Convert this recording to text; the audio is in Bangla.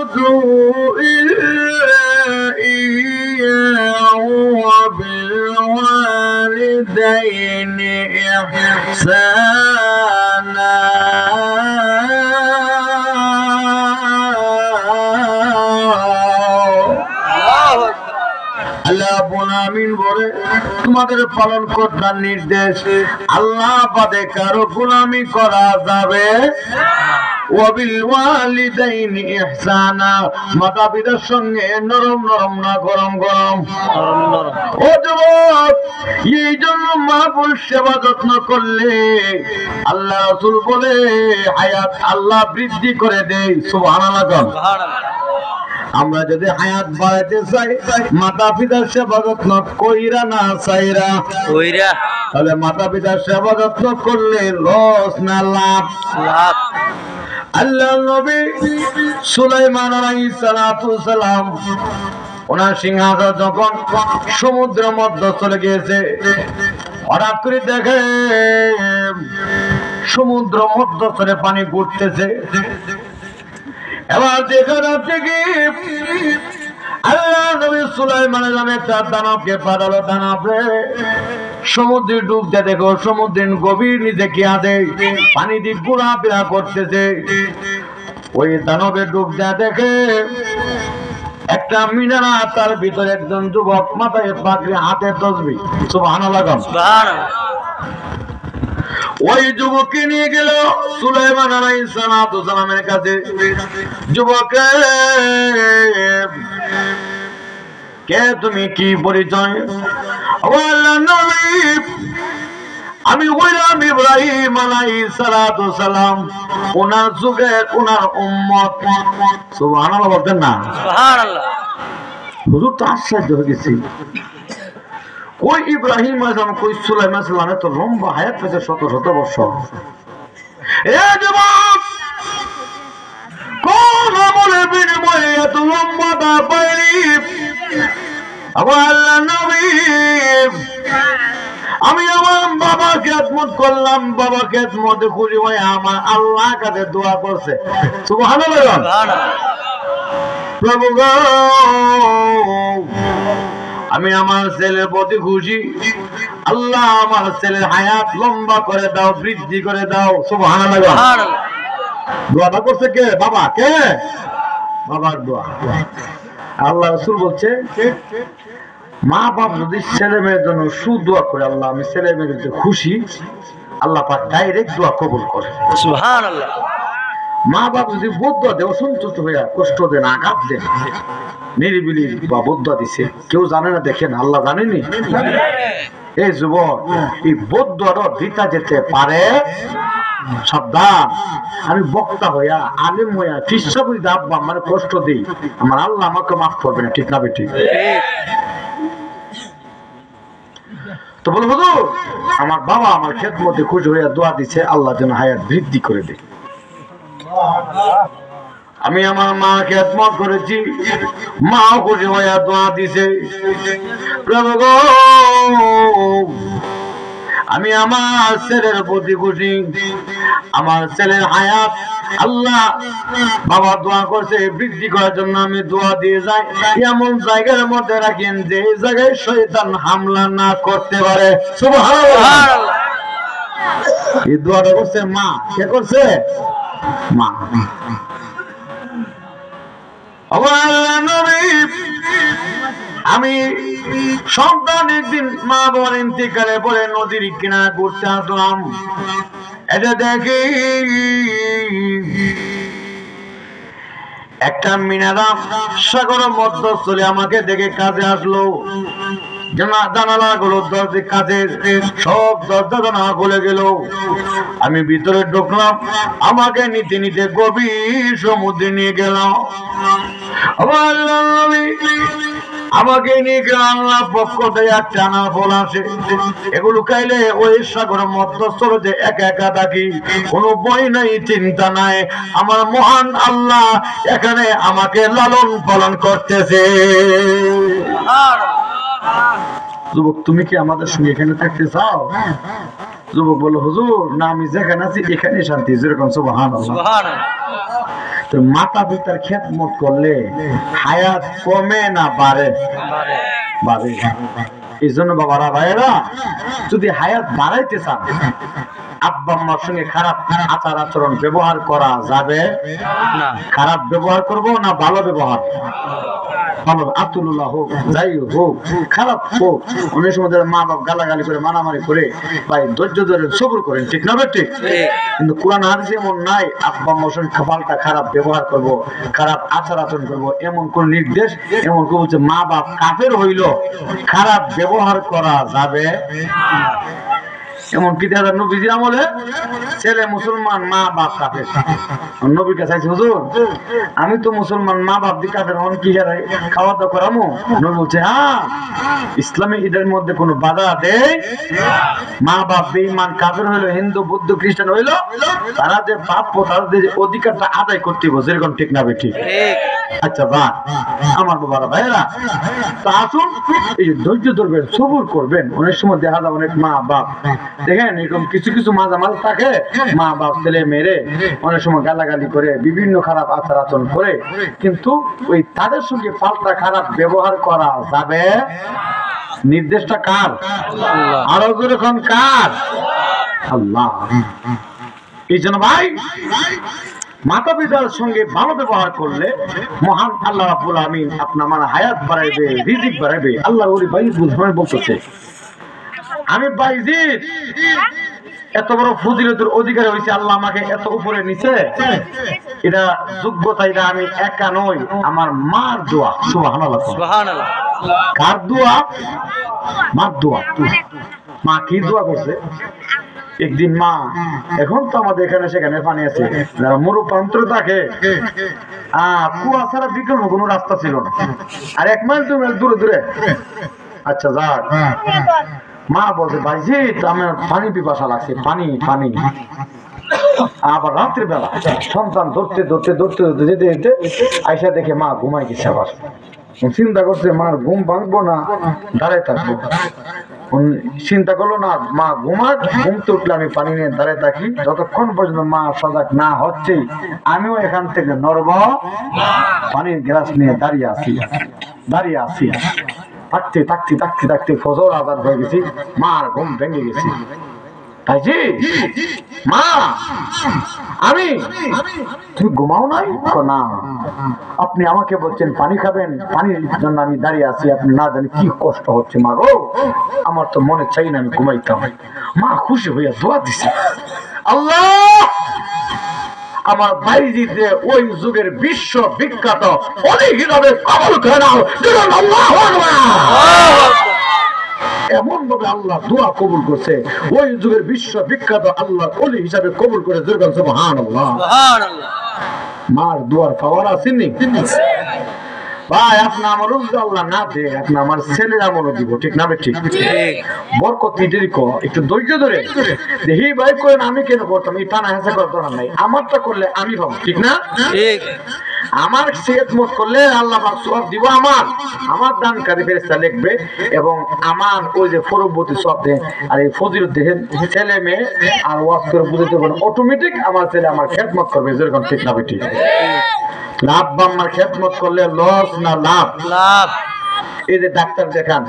نعبد إلا إياه وبالوالدين إحسانا আল্লাহ আমিন বলে তোমাদের পালন করার নির্দেশ। আল্লাহ বাদে কারো গোলামি করা যাবে ওয়াবিল ওয়ালিদাইনি ইহসানা, মাতা পিতার সঙ্গে নরম নরম না গরম গরম। ও যুবক, এই জন্য মা বোন সেবা যত্ন করলে আল্লাহ রাসূল বলে হায়াত আল্লাহ বৃদ্ধি করে দেয়। সুবহানাল্লাহ। আমরা যদি হায়াত বাড়াইতে চাই মাতা পিতার সেবা যত্ন কইরা না চাইরা কইরা, তাহলে মাতা পিতার সেবা যত্ন করলে লস না লাভ? লাভ। আল্লাহর নবী সুলাইমান আলাইহিস সালাতু সালাম ওনার সিংহাসন যখন সমুদ্রের মধ্যে চলে গিয়েছে, হঠাৎ করে দেখে সমুদ্র মধ্যস্থলে পানি ঘুরতেছে। এবার যেখানে থেকে আল্লাহ নবী সুলাইমান নামে একটা দানবকে পাঠালো। দানবে সমুদ্রে ডুব দিয়ে দেখো সমুদ্রের গভীর নিচে কি আছে, পানি দিয়ে ঘোরাফেরা করতেছে। ওই দানবে ডুব দিয়ে দেখে একটা মিনারা, তার ভিতরে একজন যুবক মাথায় পাগড়ি, হাতে তসবিহ। সুবহানাল্লাহ। ওই যুবককে নিয়ে গেল সুলাইমান আলাইহিস সালামের কাছে। যুবকে কে তুমি, কি পরিচয়? আল্লাহর নবী, আমি হইলাম ইব্রাহিম আলাইহিস সালাম, ওনার যুগের ওনার উম্মত। সুবহানাল্লাহ বলতেন না? সুবহানাল্লাহ। হুজুর তো আশ্চর্য হয়ে গেছি, কই ইব্রাহিম আলাইহিস কই সুলাইমান আলাইহিস তো লম্বা হায়াত পেয়েছে, শত শত বছর। এ যুবক, কোন আমলের বিনিময়ে এত লম্বাটা পাইলি? আল্লাহর নবী, আমি আমার বাবার খেদমত করলাম, বাবার খেদমতে খুশি হয়ে আমার আল্লাহর কাছে দোয়া করছে। সুবহানাল্লাহ। প্রভু গো, আমি আমার ছেলের প্রতি খুশি, আল্লাহ আমার ছেলের হায়াত লম্বা করে দাও, বৃদ্ধি করে দাও। সুবহানাল্লাহ। দোয়াটা করছে কে? বাবা। কে? বাবার দোয়া। আল্লাহ রাসূল বলছে, মা বাপ যদি ছেলে মেয়ের জন্য সুদোয়া করে, আল্লাহ আমি ছেলে মেয়ের জন্য খুশি, আল্লাহ পাক ডাইরেক্ট দোয়া কবুল করে। সুবহানাল্লাহ। মা বাপ যদি বদদোয়া দেয়, অসন্তুষ্ট হয়ে কষ্ট দেন, আঘাত দেন, নিরিবিলি বা বদদোয়া দিছে, কেউ জানে না, দেখেন আল্লাহ জানেনি। এই যুবক, এই বদদোয়াটা দিতে যেতে পারে, সাবধান। আমি বক্তা হইয়া, আলেম হইয়া, ফিসা বই আব্বা মানে কষ্ট দিই, আমার আল্লাহ আমাকে মাফ করবে না, ঠিক না বেঠিক? তো বলো হুজুর, আমার বাবা আমার খেদমতে খুশি হইয়া দোয়া দিছে, আল্লাহ যেন হায়াত বৃদ্ধি করে দেয়। আমি আমার মা খেদমত করেছি, মাও খুশি হইয়া দোয়া দিছে। প্রভু গো, আমি আমার ছেলের প্রতি খুশি, আমার ছেলের হায়াত আল্লাহ বাবা দোয়া করছে বৃদ্ধি করার জন্য, আমি দোয়া দিয়ে যাই এমন জায়গার মধ্যে রাখেন যে জায়গায় শয়তান হামলা না করতে পারে। সুবহানাল্লাহ। এই দোয়াটা করছে মা। কে করছে? মা। আল্লাহর নবী, আমি সন্তান একদিন মা বাবার ইন্তিকালের পরে নদীর কিনারে ঘুরতে আসলাম। এটা দেখি একটা মিনারা সাগরের মধ্যস্থলে আমাকে দেখে কাজে আসলো। জানালা গুলো কাজের সব দরজা জানালা খুলে গেল। আমি ভিতরে ঢুকলাম, আমাকে নিতে নিতে গভীর সমুদ্রে নিয়ে গেলাম। আমাকে নিয়ে গেলে আল্লাহ পক্ষ থেকে টানা ফল আসে, এগুলো খাইলে ওই সাগরের মধ্যস্থল যে একা একা থাকি, কোনো বই নাই, চিন্তা নাই, আমার মহান আল্লাহ এখানে আমাকে লালন পালন করতেছে। যুবক, তুমি কি আমাদের সঙ্গে এখানে থাকতে চাও? যুবক বলল, হুজুর না, আমি যেখানে আছি এখানে শান্তি। যেরকম সুবহানাল্লাহ। মাতা পিতার খেদমত করলে হায়াত কমে না বাড়ে? বাড়ে। এই জন্য বাবারা ভাইয়েরা, যদি হায়াত বাড়াইতে চান, আব্বা আম্মার সঙ্গে খারাপ আচার আচরণ ব্যবহার করা যাবে না। খারাপ ব্যবহার করব না ভালো ব্যবহার? ভালো। আব্দুল্লাহ হোক, যাই হোক, খারাপ হোক, অনেক সময় মা বাপ গালাগালি করে মারামারি করে ভাই ধৈর্য ধরে সবর করেন, ঠিক না? ঠিক। কিন্তু কোরআন হাদিসে এমন নাই আব্বা আম্মার সঙ্গে পাল্টা খারাপ ব্যবহার করব, খারাপ আচার আচরণ করব, এমন কোন নির্দেশ এমন কেউ বলছে মা বাপ কাফের হইল খারাপ ব্যবহার করা যাবে? এমন কি দেখা যায় নবীজির আমলে ছেলে মুসলমান মা বাপ কাফের, নবীর কাছে আইছে, হুজুর আমি তো মুসলমান মা বাপ দি কাফের, হন কি খাওয়া দাওয়া করামো? নবী বলছে হ্যাঁ, ইসলামে এদের মধ্যে কোনো বাধা দেয়। মা বাপ বেঈমান কাফের হইলো, হিন্দু বৌদ্ধ খ্রিস্টান হইলো, তারা যে প্রাপ্য তাদের যে অধিকারটা আদায় করতে হবে, যেরকম ঠিক না ঠিক? আচ্ছা বা আমার বাবারা ভাইয়েরা, তো আসুন এই যে ধৈর্য ধরবেন, সবুর করবেন। অনেক সময় দেখা যায় অনেক মা বাপ দেখেন এরকম কিছু কিছু মাঝামাঝি থাকে, মা বাপ ছেলে মেরে অনেক সময় গালাগালি করে, বিভিন্ন খারাপ আচার আচরণ করে, কিন্তু ওই তাদের সঙ্গে পাল্টা খারাপ ব্যবহার করা যাবে? নির্দেশটা কার? আরো যখন কার? আল্লাহ। এই জন্য ভাই মাতা পিতার সঙ্গে ভালো ব্যবহার করলে মহান আল্লাহ রাব্বুল আমিন আপনার মানে হায়াত বাড়াইবে, রিজিক বাড়াইবে। আল্লাহ ওই ভাই বলতেছে, আমি বাইজিদ এত বড় ফজিলতের অধিকারী হয়েছে, আল্লাহ আমাকে এত উপরে নিছে, এটা যোগ্যতা এটা আমি একা নই, আমার মার দোয়া। সুবহানাল্লাহ। সুবহানাল্লাহ। কার দোয়া? মার দোয়া। মা কি দোয়া করছে? একদিন মা, এখন তো আমাদের এখানে সেখানে পানি আছে, যারা মরুপ্রান্ত থাকে কুয়া ছাড়া বিকল্প কোনো রাস্তা ছিল না, আর 1 মাইল 2 মাইল দূরে দূরে। আচ্ছা যাক, মা বলছে ভাইজি আমার পানি পিপাসা লাগছে, পানি পানি। আবার রাত্রি বেলা সন্তান ধরতে ধরতে ধরতে ধরতে যেতে যেতে আইসা দেখে মা ঘুমাই গেছে। আবার চিন্তা করছে মার ঘুম ভাঙবো না দাঁড়ায় থাকবো, চিন্তা করলো না মা ঘুমাক, ঘুমতে উঠলে আমি পানি নিয়ে দাঁড়ায় থাকি, যতক্ষণ পর্যন্ত মা সজাগ না হচ্ছে আমিও এখান থেকে নড়ব, পানির গ্লাস নিয়ে দাঁড়িয়ে আছি। থাকতে থাকতে থাকতে থাকতে ফজর আজাদ হয়ে গেছি, মার ঘুম ভেঙে গেছি। তাইজি মা আমি, তুমি ঘুমাও নাই? না, আপনি আমাকে বলছেন পানি খাবেন, পানির জন্য আমি দাঁড়িয়ে আছি, আপনি না জানি কি কষ্ট হচ্ছে মা গো, আমার তো মনে চাই না আমি ঘুমাইতাম। মা খুশি হইয়া দোয়া দিছে, আল্লাহ আমার বাইজি যে ওই যুগের বিশ্ব বিখ্যাত অলি হিসাবে কবুল করে নাও। আল্লাহু আকবার। এমন ভাবে আল্লাহ দোয়া কবুল করছে, ওই যুগের বিশ্ব বিখ্যাত আল্লাহ অলি হিসাবে কবুল করে। সুবহানাল্লাহ। সুবহানাল্লাহ। মার দোয়ার পাওয়ার আসেনি ভাই, আপনি আমার আল্লাহ না দে, আপনি আমার ছেলের আমলও দিব, ঠিক না? ঠিক। বরকত দেরি কর, একটু ধৈর্য ধরে দেখি ভাই করেন, আমি কেন করতাম? এই টানা হেসা করার দরকার নাই, আমারটা করলে আমি পাবো, ঠিক না? ঠিক। আমার খেদমত করলে আল্লাহ পাক সওয়াব দিব, আমার দানকারী ফেরেশতা লিখবে, এবং আমার ওই যে পরবর্তী সওয়াব দেন। আর এই ফজিলত দেখেন ছেলে মেয়ে আর ওয়াজ করে বুঝাতে পারেন, অটোমেটিক আমার ছেলে আমার খেদমত করবে, যেরকম ঠিক না? ঠিক। লাভ বাম্মার খেদমত করলে লস না লাভ? লাভ। এই যে ডাক্তার দেখান,